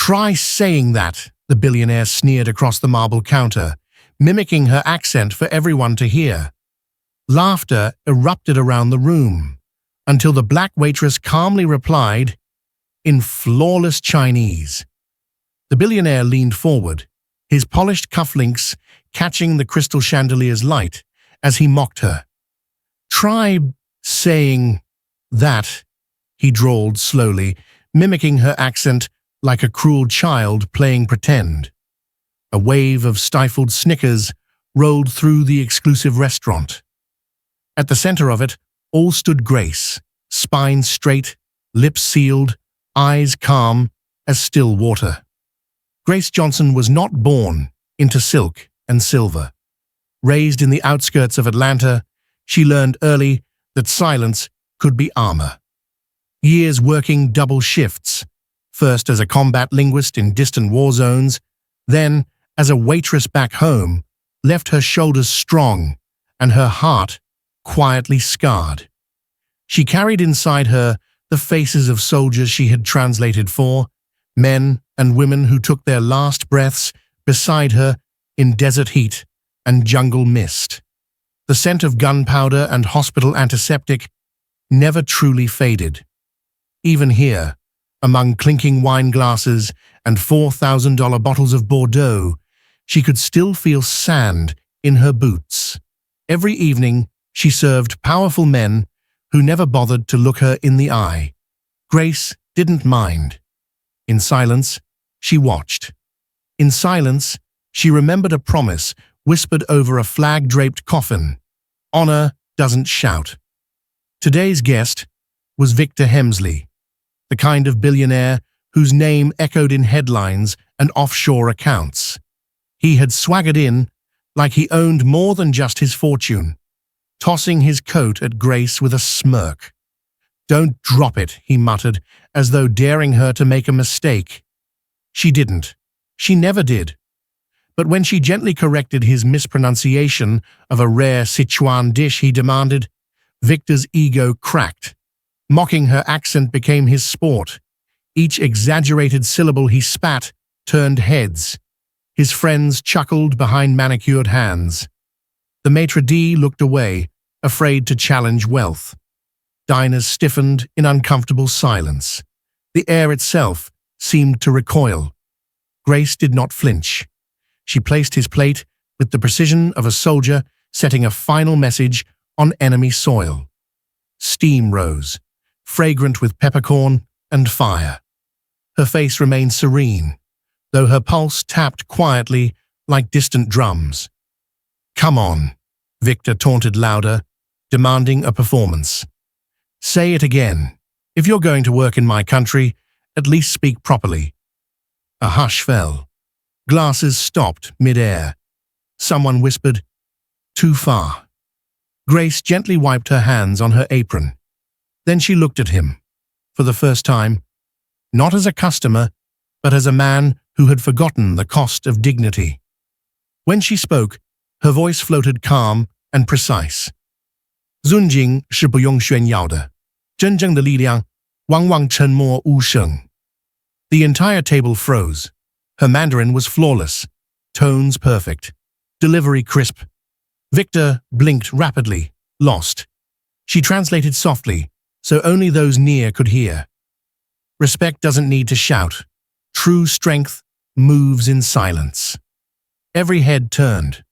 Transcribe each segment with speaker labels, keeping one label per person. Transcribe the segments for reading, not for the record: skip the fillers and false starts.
Speaker 1: "Try saying that," the billionaire sneered across the marble counter, mimicking her accent for everyone to hear. Laughter erupted around the room, until the black waitress calmly replied, in flawless Chinese. The billionaire leaned forward, his polished cufflinks catching the crystal chandelier's light as he mocked her. "Try saying that," he drawled slowly, mimicking her accent like a cruel child playing pretend. A wave of stifled snickers rolled through the exclusive restaurant. At the center of it, all stood Grace, spine straight, lips sealed, eyes calm as still water. Grace Johnson was not born into silk and silver. Raised in the outskirts of Atlanta, she learned early that silence could be armor. Years working double shifts, first as a combat linguist in distant war zones, then as a waitress back home, left her shoulders strong and her heart quietly scarred. She carried inside her the faces of soldiers she had translated for, men and women who took their last breaths beside her in desert heat and jungle mist. The scent of gunpowder and hospital antiseptic never truly faded. Even here, among clinking wine glasses and $4,000 bottles of Bordeaux, she could still feel sand in her boots. Every evening, she served powerful men who never bothered to look her in the eye. Grace didn't mind. In silence, she watched. In silence, she remembered a promise whispered over a flag-draped coffin. Honor doesn't shout. Today's guest was Victor Hemsley, the kind of billionaire whose name echoed in headlines and offshore accounts. He had swaggered in like he owned more than just his fortune, tossing his coat at Grace with a smirk. "Don't drop it," he muttered, as though daring her to make a mistake. She didn't. She never did. But when she gently corrected his mispronunciation of a rare Sichuan dish he demanded, Victor's ego cracked. Mocking her accent became his sport. Each exaggerated syllable he spat turned heads. His friends chuckled behind manicured hands. The maitre d' looked away, afraid to challenge wealth. Diners stiffened in uncomfortable silence. The air itself seemed to recoil. Grace did not flinch. She placed his plate with the precision of a soldier setting a final message on enemy soil. Steam rose, fragrant with peppercorn and fire. Her face remained serene, though her pulse tapped quietly like distant drums. "Come on," Victor taunted louder, demanding a performance. "Say it again. If you're going to work in my country, at least speak properly." A hush fell. Glasses stopped mid-air. Someone whispered, "Too far." Grace gently wiped her hands on her apron. Then she looked at him, for the first time, not as a customer, but as a man who had forgotten the cost of dignity. When she spoke, her voice floated calm and precise. 尊敬是不用炫耀的，真正的力量往往沉默无声. The entire table froze. Her Mandarin was flawless, tones perfect, delivery crisp. Victor blinked rapidly, lost. She translated softly, so only those near could hear. Respect doesn't need to shout. True strength moves in silence. Every head turned.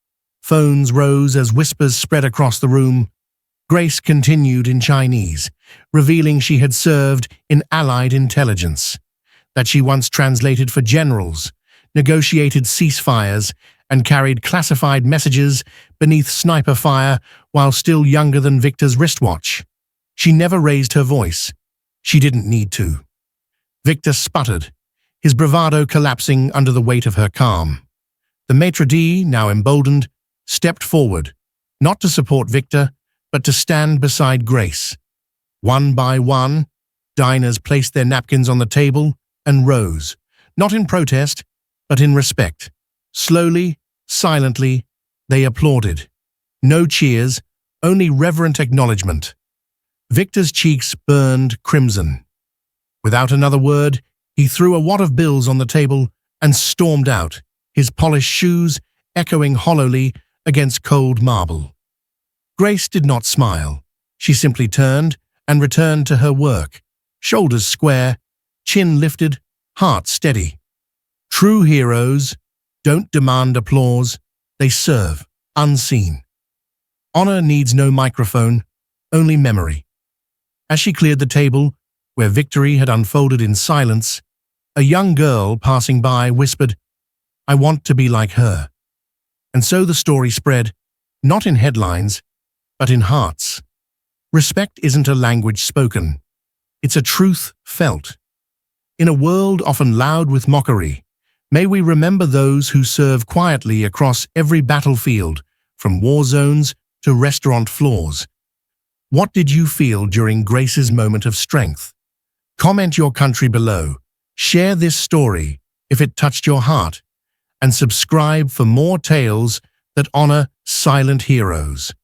Speaker 1: Phones rose as whispers spread across the room. Grace continued in Chinese, revealing she had served in Allied intelligence, that she once translated for generals, negotiated ceasefires, and carried classified messages beneath sniper fire while still younger than Victor's wristwatch. She never raised her voice. She didn't need to. Victor sputtered, his bravado collapsing under the weight of her calm. The maitre d', now emboldened, stepped forward, not to support Victor, but to stand beside Grace. One by one, diners placed their napkins on the table and rose, not in protest, but in respect. Slowly, silently, they applauded. No cheers, only reverent acknowledgement. Victor's cheeks burned crimson. Without another word, He threw a wad of bills on the table and stormed out, his polished shoes echoing hollowly against cold marble. Grace did not smile. She simply turned and returned to her work, shoulders square, chin lifted, heart steady. True heroes don't demand applause, they serve, unseen. Honor needs no microphone, only memory. As she cleared the table, where victory had unfolded in silence, a young girl passing by whispered, "I want to be like her." And so the story spread, not in headlines, but in hearts. Respect isn't a language spoken. It's a truth felt. In a world often loud with mockery, may we remember those who serve quietly across every battlefield, from war zones to restaurant floors. What did you feel during Grace's moment of strength? Comment your country below. Share this story if it touched your heart, and subscribe for more tales that honor silent heroes.